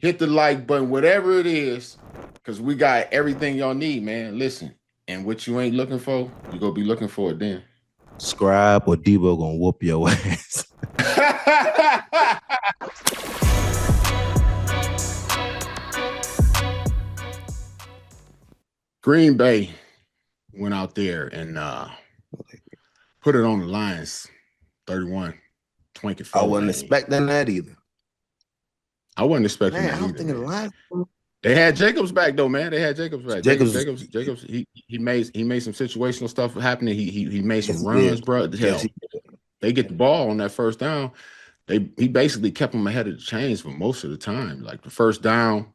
hit the like button, whatever it is, because we got everything y'all need, man. Listen, and what you ain't looking for, you gonna be looking for it then. Subscribe or Deebo gonna whoop your ass. Green Bay went out there and put it on the Lions 31-24. I wasn't expecting that either. I wasn't expecting Man, that I don't either. think the Lions. They had Jacobs back though, man. They had Jacobs back. Jacobs, he made some situational stuff happening. He made some yes, runs, bro. Yes, they get the ball on that first down. He basically kept them ahead of the chains for most of the time. Like the first down,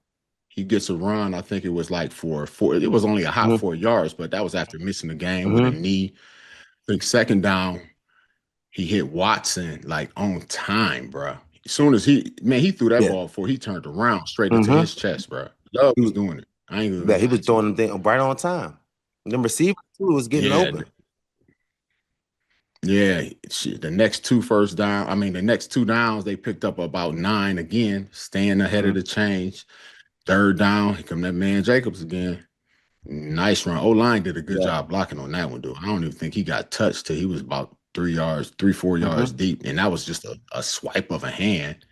he gets a run. I think it was like for 4. It was only a hot 4 yards, but that was after missing the game with a knee. I think second down, he hit Watson like on time, bro. As soon as he threw that ball before he turned around straight into his chest, bro. Love was doing it. I ain't gonna he was throwing them thing right on time. The receiver too was getting open. Yeah, the next 2 first down. I mean, the next 2 downs, they picked up about 9 again, staying ahead of the change. Third down, here come that man Jacobs again. Nice run. O-line did a good job blocking on that one, dude. I don't even think he got touched till he was about 4 yards deep, and that was just a swipe of a hand.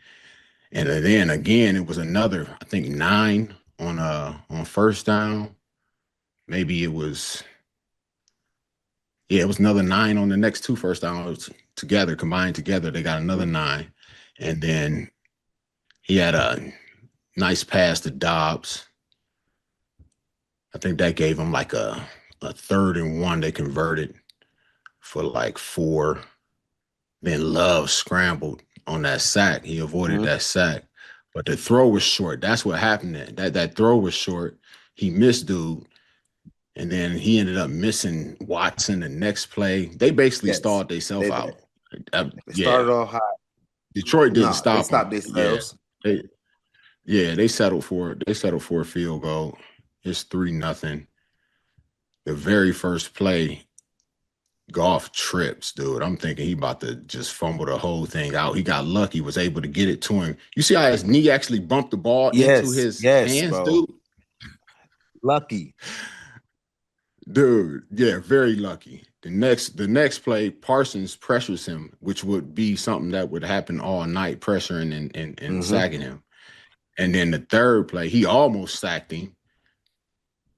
And then again, it was another, I think 9 on first down. Maybe it was. Yeah, it was another 9 on the next 2 first downs together, combined together. They got another 9. And then he had a nice pass to Dobbs. I think that gave him like a 3rd and 1. They converted for like 4. Then Love scrambled on that sack. He avoided that sack. But the throw was short. That's what happened there. That throw was short. He missed dude. And then he ended up missing Watson the next play. They basically stalled themselves out. They started off high. Detroit didn't stop. They stopped themselves. They settled for it. They settled for a field goal. It's 3-0. The very first play, Goff trips, dude. I'm thinking he about to just fumble the whole thing out. He got lucky, was able to get it to him. You see how his knee actually bumped the ball into his hands, bro. Dude? Lucky. Dude, yeah, very lucky. The next play, Parsons pressures him, which would be something that would happen all night, pressuring and sacking him. And then the third play, he almost sacked him,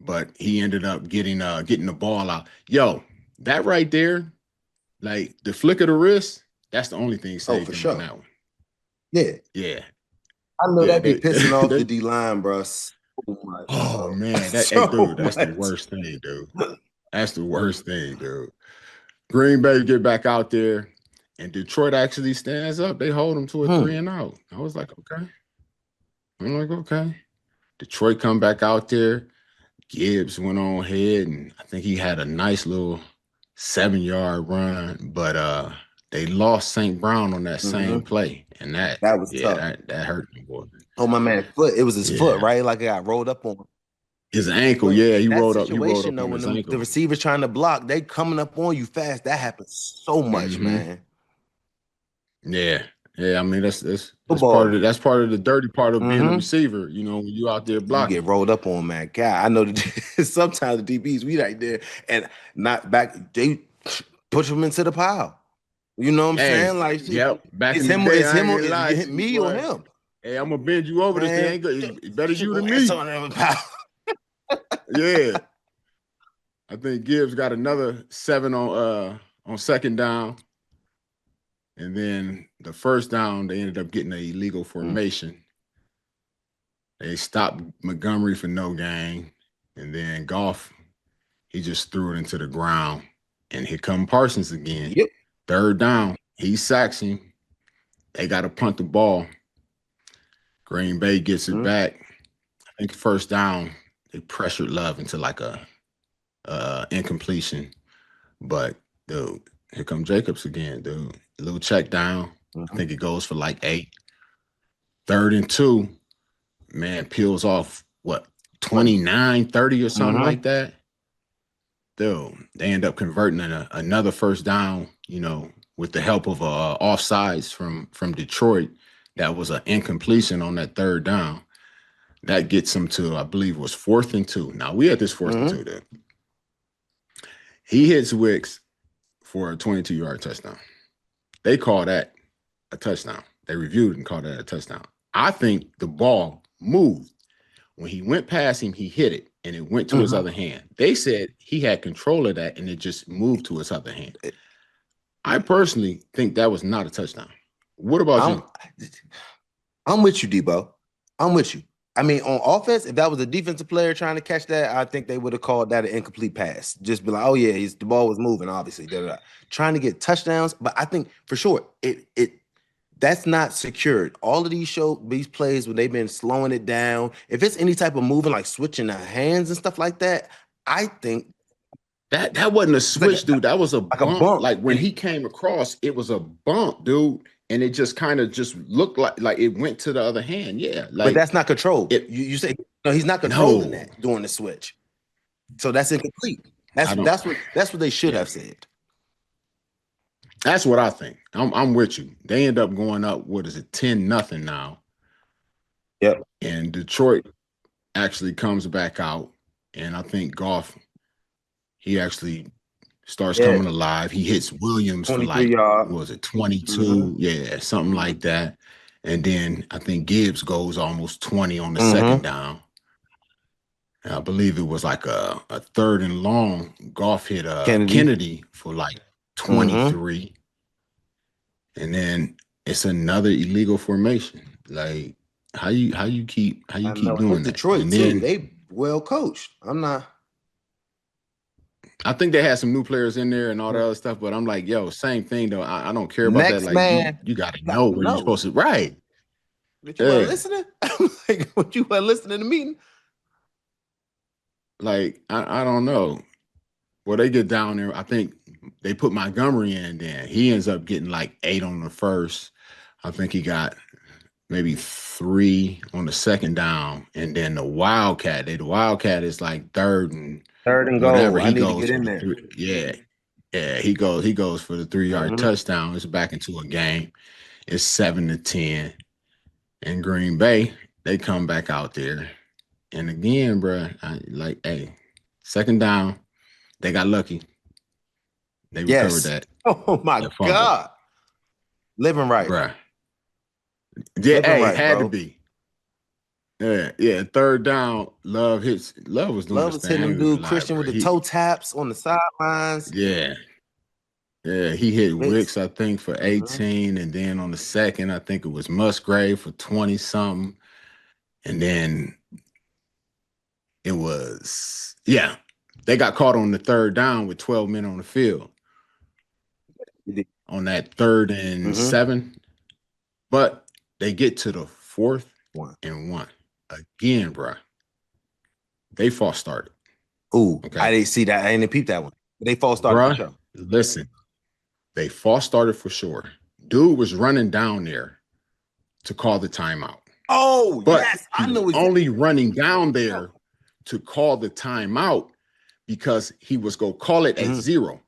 but he ended up getting the ball out. Yo, that right there, like the flick of the wrist, that's the only thing saved him on that one. Yeah. I know that be pissing off the D-line, bro. Oh man, that's the worst thing, dude. That's the worst thing, dude. Green Bay get back out there, and Detroit actually stands up. They hold them to a 3-and-out. I was like, okay. I'm like, okay. Detroit come back out there. Gibbs went on ahead, and I think he had a nice little 7-yard run, but they lost St. Brown on that same play, and that was tough. That hurt me, boy. Oh, my man's foot. It was his foot, right? Like it got rolled up on his ankle. Yeah, he rolled up. He rolled up on his ankle. The receiver's trying to block, they coming up on you fast. That happens so much, man. Yeah. I mean, that's part of the dirty part of being a receiver. You know, when you out there blocking, you get rolled up on, man. God, I know sometimes the DBs we right there and not back. They push them into the pile. You know what I'm saying? Like, back it's in him. The day, It's him. It's me or him. Hey, I'm gonna bend you over. Man. This thing ain't good. It's better you than me. Yeah. I think Gibbs got another 7 on second down. And then the first down, they ended up getting an illegal formation. They stopped Montgomery for no gain. And then Goff, he just threw it into the ground. And here come Parsons again. Third down, he sacks him. They got to punt the ball. Green Bay gets it back. I think first down, they pressured Love into like a incompletion. But, dude, here come Jacobs again, dude. A little check down. I think it goes for like 8. 3rd and 2, man, peels off, 29, 30 or something like that. Dude, they end up converting another first down, you know, with the help of offsides from Detroit. That was an incompletion on that 3rd down. That gets him to, I believe, it was 4th and 2. Now we had this 4th and 2 then. He hits Wicks for a 22-yard touchdown. They call that a touchdown. They reviewed and called that a touchdown. I think the ball moved. When he went past him, he hit it, and it went to his other hand. They said he had control of that, and it just moved to his other hand. I personally think that was not a touchdown. What about you? I'm with you, Deebo. I'm with you. I mean, on offense, if that was a defensive player trying to catch that, I think they would have called that an incomplete pass. Just be like, oh yeah, the ball was moving, obviously. Trying to get touchdowns, but I think for sure that's not secured. All of these plays when they've been slowing it down, if it's any type of moving like switching the hands and stuff like that, I think that wasn't a switch, dude. That was a bump. Like when he came across, it was a bump, dude. And it just kind of just looked like it went to the other hand. Yeah. But that's not controlled. You say no, he's not controlling that during the switch. So that's incomplete. That's what they should have said. That's what I think. I'm with you. They end up going up, 10-0 now. Yep. And Detroit actually comes back out. And I think Goff, he actually starts coming alive. He hits Williams for like, what was it, 22? Yeah, something like that. And then I think Gibbs goes almost 20 on the second down. And I believe it was like a 3rd and long. Goff hit Kennedy for like 23. And then it's another illegal formation. Like how you keep doing that? Detroit and then, too. They well coached. I think they had some new players in there and all that other stuff, but I'm like, yo, same thing though. I don't care about that. Like, man, you got to know where you're supposed to. Right. But you weren't listening? I'm like, what, you weren't listening to the meeting? Like, I don't know. Well, they get down there. I think they put Montgomery in there. He ends up getting like 8 on the first. I think he got maybe 3 on the second down. And then the Wildcat is like 3rd and goal. Whatever. He goes to get in there. Yeah. He goes for the 3-yard touchdown. It's back into a game. It's 7-10. In Green Bay, they come back out there. And again, bro, second down, they got lucky. They recovered that. Oh my God. Living right. Bro. Yeah, had to be. Yeah, 3rd down. Love was hitting him, dude. Christian with the toe taps on the sidelines. Yeah, he hit Wicks, I think, for 18, and then on the second, I think it was Musgrave for 20-something, and then it was they got caught on the 3rd down with 12 men on the field on that 3rd and 7, but they get to the 4th and 1. Again, bro, they false started. Ooh, okay. I didn't see that. I didn't peep that one. They false started for sure. Listen, they false started for sure. Dude was running down there to call the timeout. Oh, but yes. I know he's only running down there to call the timeout because he was going to call it at 0.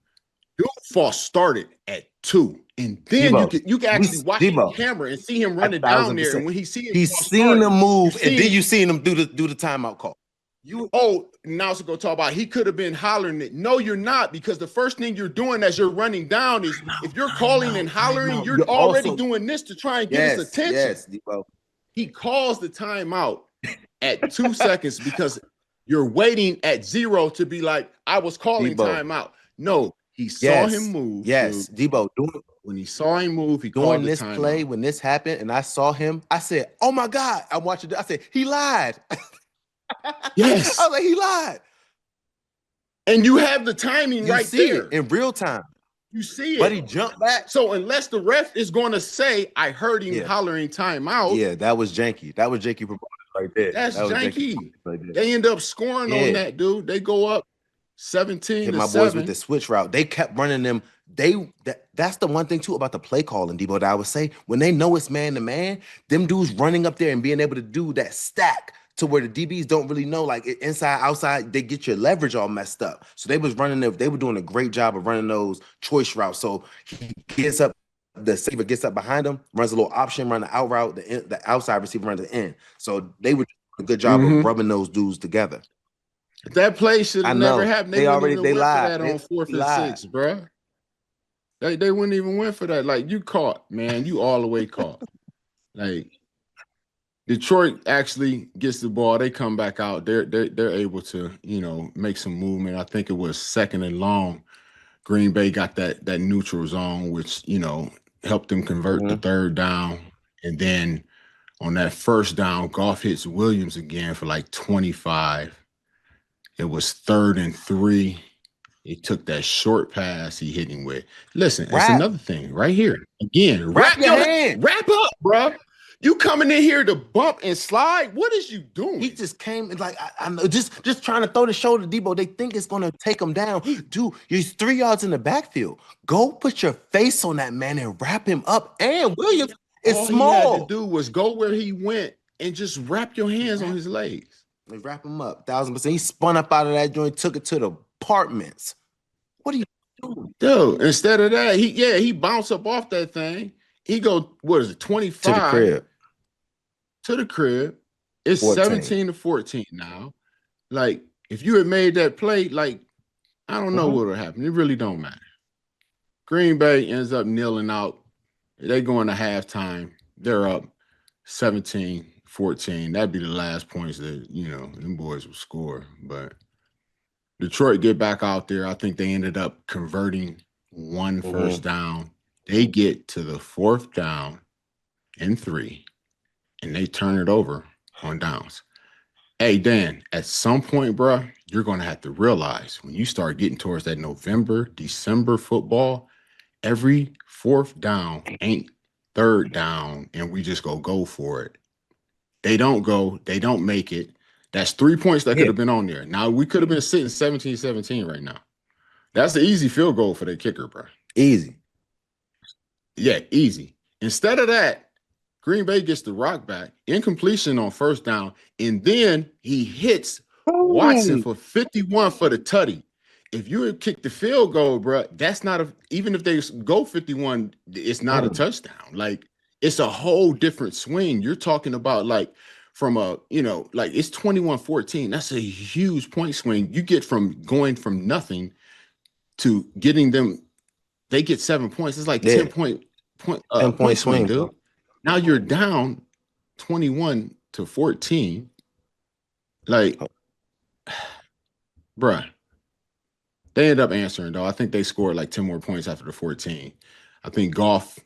Dude false started at 2. And then you can actually watch the camera and see him running down there. And when he sees he's seen him move, and then you seen him do the timeout call. Now it's going to talk about he could have been hollering it. No, you're not, because the first thing you're doing as you're running down is if you're calling and hollering, you're already doing this to try and get his attention. Yes, Deebo. He calls the timeout at 2 seconds because you're waiting at 0 to be like, I was calling timeout. No, he saw him move. Yes, dude. Deebo. When he saw him move, he called this play. When this happened, and I saw him, I said, "Oh my God!" I'm watching. I said, "He lied." Yes, I was like, "He lied." And you have the timing right there in real time. You see it, but he jumped back. So unless the ref is going to say, "I heard him hollering timeout," that was janky. That was janky right there. That's janky. Right there. They end up scoring on that, dude. They go up 17 to my 7. Boys with the switch route. They kept running them. That's the one thing too about the play calling, Deebo, that I would say. When they know it's man to man, them dudes running up there and being able to do that stack to where the DBs don't really know, like inside, outside, they get your leverage all messed up. So they was running them. They were doing a great job of running those choice routes. So he gets up, the receiver gets up behind him, runs a little option, run the out route, the outside receiver runs the in. So they were a good job of rubbing those dudes together. That play should I have never know. happened. They wouldn't even went for lied. that on 4th and 6, bro. They wouldn't even went for that. Like, you caught, man. You all the way caught. Like, Detroit actually gets the ball. They come back out. They're able to, make some movement. I think it was 2nd and long. Green Bay got that neutral zone, which, helped them convert the 3rd down. And then on that 1st down, Goff hits Williams again for like 25. It was 3rd and 3. He took that short pass he hit him with. Listen, it's another thing right here. Again, wrap your hand. Wrap up, bro. You coming in here to bump and slide? What is you doing? He just came like I know, just trying to throw the shoulder to Deebo. They think it's gonna take him down. Dude, he's 3 yards in the backfield. Go put your face on that man and wrap him up. And Williams is small. All he had to do was go where he went and just wrap your hands on his legs. They wrap him up 1000%. He spun up out of that joint, took it to the apartments. What are you doing? Dude, instead of that, he bounced up off that thing. He go, what is it, 25? To the crib. To the crib. It's 17-14 now. Like, if you had made that play, like, I don't know what would happen. It really don't matter. Green Bay ends up kneeling out. They go into halftime. They're up 17-14. That'd be the last points that, them boys would score. But Detroit get back out there. I think they ended up converting one first down. They get to the 4th down and 3, and they turn it over on downs. Hey, Dan, at some point, bro, you're going to have to realize when you start getting towards that November, December football, every 4th down ain't 3rd down, and we just go for it. They don't go. They don't make it. That's 3 points that could have been on there. Now, we could have been sitting 17-17 right now. That's an easy field goal for the kicker, bro. Easy. Yeah, easy. Instead of that, Green Bay gets the rock back, incompletion on 1st down, and then he hits Watson for 51 for the tutty. If you had kicked the field goal, bro, that's not even if they go 51, it's not a touchdown. Like, it's a whole different swing. You're talking about like from like it's 21-14. That's a huge point swing. You get from going from nothing to getting them. They get 7 points. It's like 10 point swing, dude. Bro. Now you're down 21-14. Like, bruh. They end up answering, though. I think they scored like 10 more points after the 14. I think Goff,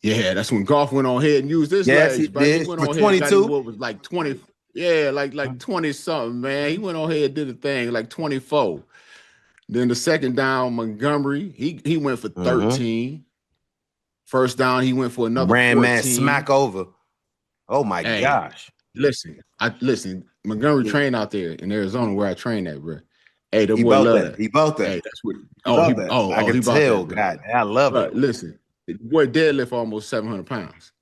that's when Goff went on ahead and used his legs. He went on ahead and got what was like 20. Yeah, like 20-something, man. He went on ahead and did a thing, like 24. Then the 2nd down, Montgomery, he went for 13. 1st down, he went for another 14. Man, smack over. Oh, my gosh. Listen, Montgomery trained out there in Arizona where I trained at, bro. Hey, the boy love that. He bought that. Hey, that's what. I can tell. God, I love it. Listen, the boy deadlift almost 700 pounds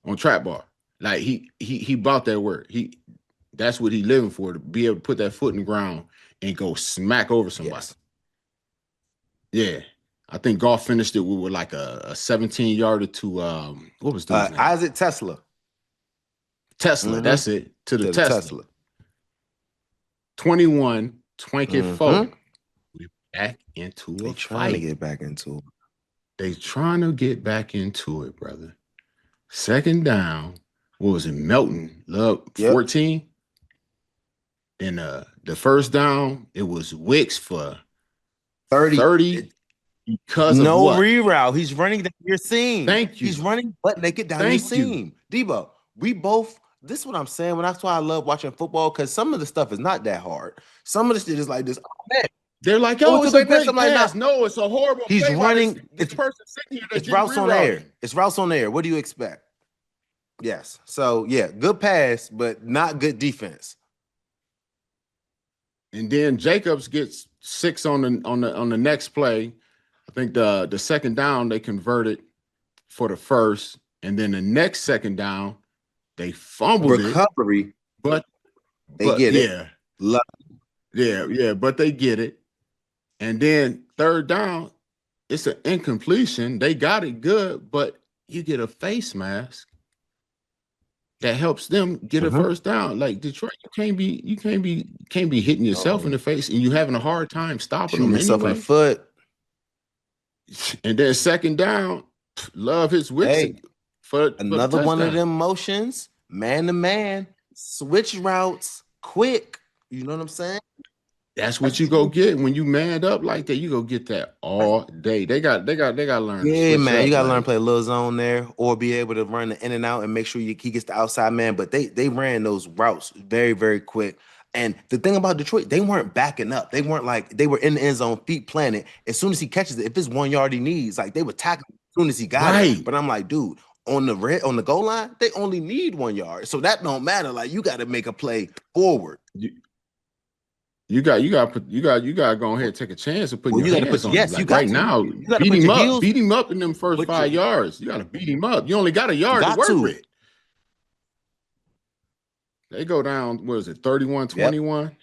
on trap bar. Like he bought that work. That's what he living for, to be able to put that foot in the ground and go smack over somebody. Yes. Yeah, I think Goff finished it with like a 17-yarder to what was the name? Isaac Tesla. That's it. To the Tesla. 21-24. We back into They a trying fight. to get back into it. They trying to get back into it, brother. 2nd down. What was it? Melton. 14. Then the 1st down, it was Wicks for 30 because of what? Reroute. He's running down your seam. Thank you. He's running butt naked down your seam. Deebo, we both. This is what I'm saying. That's why I love watching football, because some of the stuff is not that hard. Some of the shit is like this. Oh, man. They're like, oh, it's a great pass. No, it's a horrible He's play. Running. This person sitting here. It's routes on air. It's routes on air. What do you expect? Yes. So, yeah, good pass, but not good defense. And then Jacobs gets 6 on the next play. I think the 2nd down they converted for the 1st, and then the next 2nd down they fumbled recovery, but they get it. But they get it. And then 3rd down, it's an incompletion. They got it good, but you get a face mask. that helps them get a first down. Like Detroit, you can't be hitting yourself in the face, and you having a hard time stopping shooting them yourself in the anyway. foot. And then second down, Love his wicks Hey, for the another one of touchdown. them motions, man to man, switch routes, quick. You know what I'm saying? That's what you go get when you manned up like that. You go get that all day. They got to learn to Yeah, switch man, you up. gotta learn to Like, play a little zone there, or be able to run the in and out and make sure he gets the outside man. But they ran those routes very, very quick. And the thing about Detroit, they weren't backing up. They weren't like they were in the end zone, feet planted. As soon as he catches it, if it's 1 yard he needs, like they would tackle as soon as he got it. right. But I'm like, dude, on the goal line, they only need 1 yard, so that don't matter. Like you got to make a play forward. You got to go ahead and take a chance of putting Well, your you got to hands put on him. yes, you Like got right to. now, You got to put your heels. beat him up in them first Put 5 your, yards. You got to beat him up. You only got a yard to got work to. with. They go down, what is it, 31-21? Yep.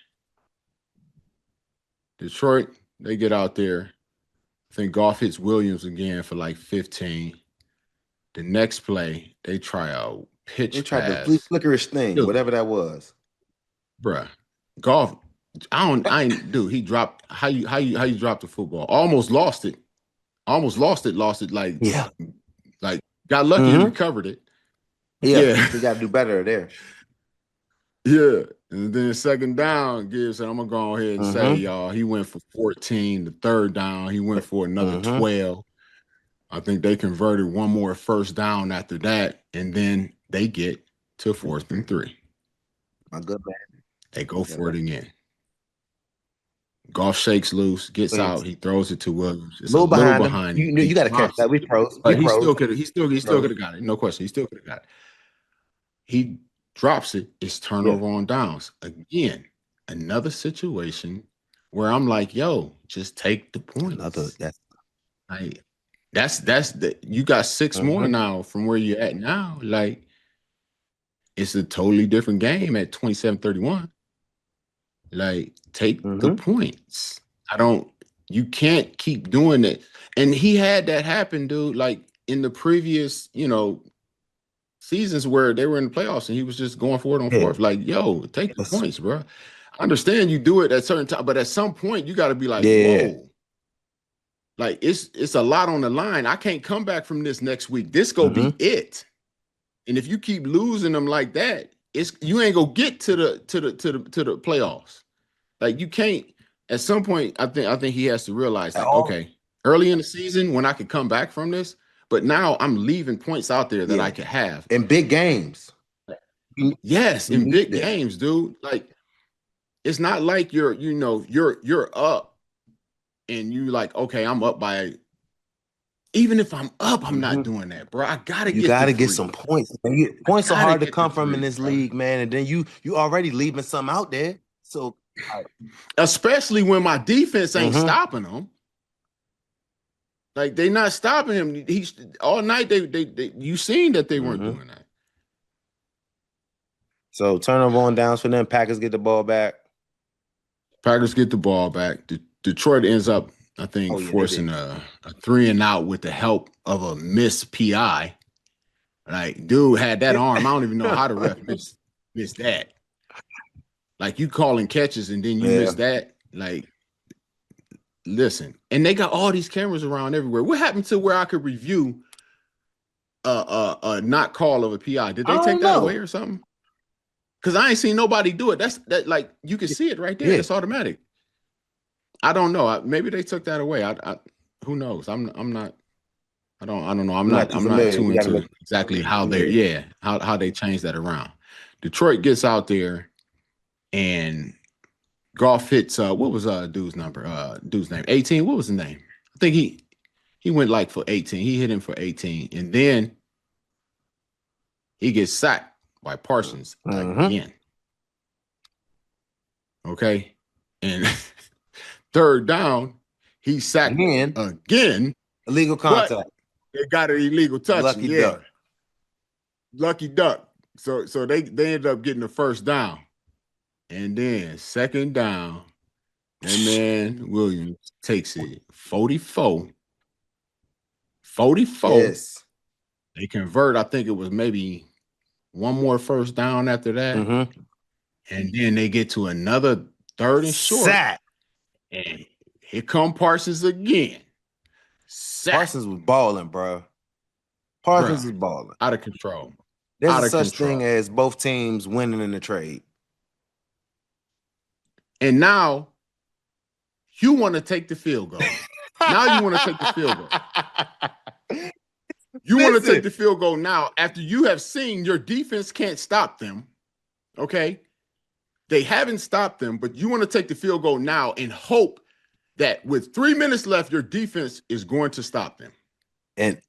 Detroit, they get out there. I think Goff hits Williams again for like 15. The next play, they try a pitch They tried the pass. flickerish thing, Dude, whatever that was. bruh, Goff, dude, he dropped, how you drop the football? Almost lost it. Lost it like, Yeah. like got lucky and recovered it. Yeah. He got to do better there. Yeah. And then second down, Gibbs said, I'm going to go ahead and say, y'all, he went for 14. The third down, he went for another 12. I think they converted one more first down after that, and then they get to 4th and 3. My good man. They go for it again. Goff shakes loose, gets out, he throws it to Williams. It's a little behind him. You got to catch that. We pros. But he still could have got it. No question. He still could have got it. He drops it. It's turnover on downs. Again, another situation where I'm like, yo, just take the points. That's you got 6 more now from where you're at now. Like, it's a totally different game at 27-31. Like, take the points. You can't keep doing it. And he had that happen, dude, like in the previous, seasons where they were in the playoffs and he was just going for it on fourth. Like, yo, take the points, bro. I understand you do it at certain time, but at some point you got to be like, whoa. Like, it's a lot on the line. I can't come back from this next week. This gonna be it. And if you keep losing them like that, you ain't gonna get to the playoffs. Like, you can't. At some point, I think he has to realize, like, okay, early in the season when I could come back from this, but now I'm leaving points out there that I could have in big games. Yes, in big games, dude. Like, it's not like you're up and you like, okay, I'm up by. Even if I'm up, I'm not doing that, bro. I gotta get some points. Points are hard to come from in this league, man. And then you already leaving some out there. So, especially when my defense ain't stopping them. Like, they not stopping him. He's all night. They you seen that they weren't doing that. So turnover on downs for them. Packers get the ball back. Detroit ends up, I think, forcing a 3-and-out with the help of a missed PI. Like, dude had that arm. I don't even know how the ref missed that. Like, you calling catches and then you miss that. Like, listen. And they got all these cameras around everywhere. What happened to where I could review a not call of a PI? Did they take that away or something? Because I ain't seen nobody do it. That like, you can see it right there. It's automatic. I don't know. Maybe they took that away. Who knows? I don't know. I'm not too into exactly how how they changed that around. Detroit gets out there and Goff hits what was dude's name? 18. What was the name? I think he went like for 18. He hit him for 18. And then he gets sacked by Parsons again. Okay. And third down, he sacked again. Illegal contact. They got an illegal touch. Lucky duck. So they ended up getting the first down. And then second down, that man Williams takes it 44. Yes. They convert, I think it was maybe one more first down after that, and then they get to another 3rd and short, Sack. and here come Parsons again. Sack. Parsons was balling, bro. Parsons was balling. Out of control. There's a such thing as both teams winning in the trade. And now you want to take the field goal. Now you want to take the field goal. You want to take the field goal now after you have seen your defense can't stop them. Okay? They haven't stopped them, but you want to take the field goal now and hope that with 3 minutes left, your defense is going to stop them. And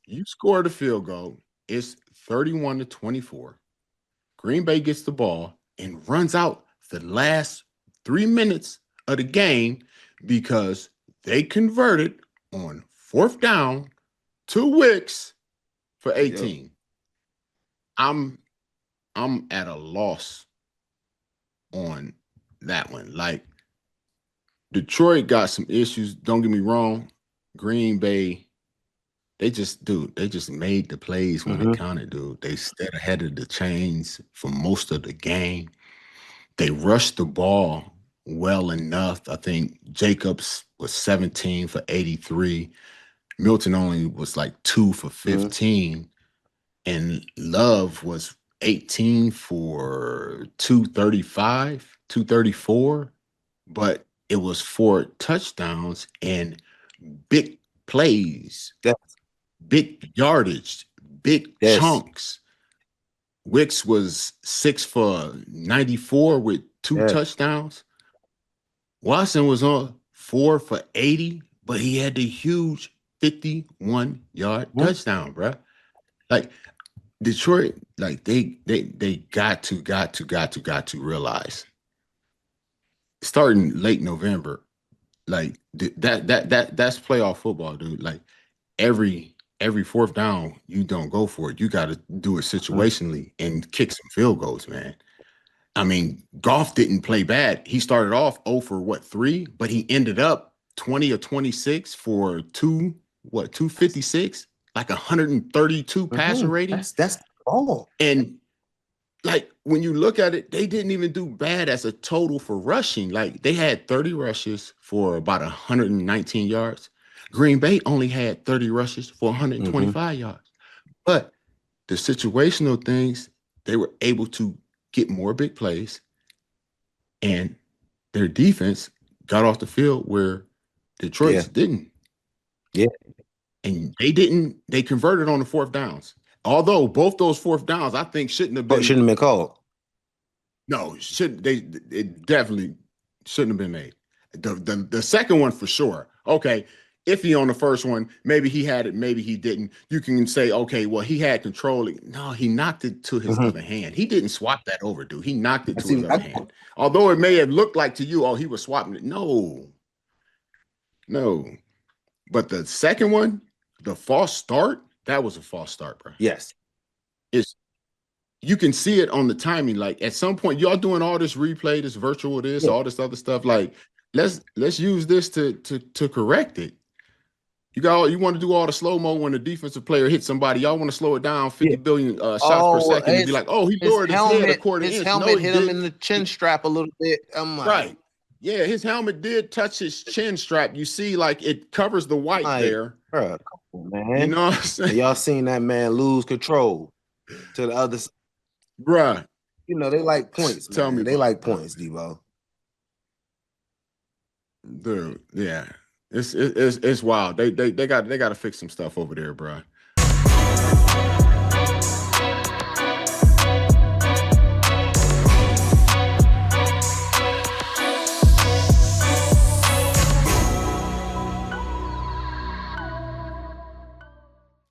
you score the field goal. It's 31-24. Green Bay gets the ball and runs out the last 3 minutes of the game because they converted on 4th down to Wicks for 18. Yep. I'm at a loss on that one. Like, Detroit got some issues. Don't get me wrong. Green Bay, they just made the plays when it counted, dude. They stayed ahead of the chains for most of the game. They rushed the ball well enough. I think Jacobs was 17 for 83. Milton only was like 2 for 15. And Love was 18 for 235, 234. But it was 4 touchdowns and big plays, big yardage, big chunks. Wicks was 6 for 94 with 2 touchdowns. Watson was on 4 for 80, but he had the huge 51-yard touchdown, bro. Like, Detroit, like they got to realize, starting late November, like that's playoff football, dude. Like every 4th down, you don't go for it. You got to do it situationally and kick some field goals, man. I mean, Goff didn't play bad. He started off 0 for 3, but he ended up 20 or 26 for 256, like 132 passer rating. That's all. And like, when you look at it, they didn't even do bad as a total for rushing. Like, they had 30 rushes for about 119 yards. Green Bay only had 30 rushes for 125 yards. But the situational things, they were able to get more big plays, and their defense got off the field where Detroit's didn't. Yeah. And they converted on the 4th downs. Although both those 4th downs, I think shouldn't have been called. No, it definitely shouldn't have been made. The second one for sure. Okay, iffy on the first one. Maybe he had it, maybe he didn't. You can say, okay, well, he had control. No, he knocked it to his other hand. He didn't swap that over, dude. He knocked it to his other hand. Although it may have looked like to you, oh, he was swapping it. No. But the second one, the false start, that was a false start, bro. Yes. You can see it on the timing. Like, at some point, y'all doing all this replay, this virtual, all this other stuff. Like, let's use this to correct it. You want to do all the slow-mo when the defensive player hits somebody. Y'all want to slow it down 50 billion shots per second and be like, oh, he lowered his head a quarter inch. His helmet hit him in the chin strap a little bit. Right. Yeah, his helmet did touch his chin strap. You see, like, it covers the white there. Bro, come on, man. You know what I'm saying? Y'all seen that man lose control to the other side. Bruh. You know, they like points. Tell me. They like points, Deebo. Dude, yeah. It's wild. They got to fix some stuff over there, bro.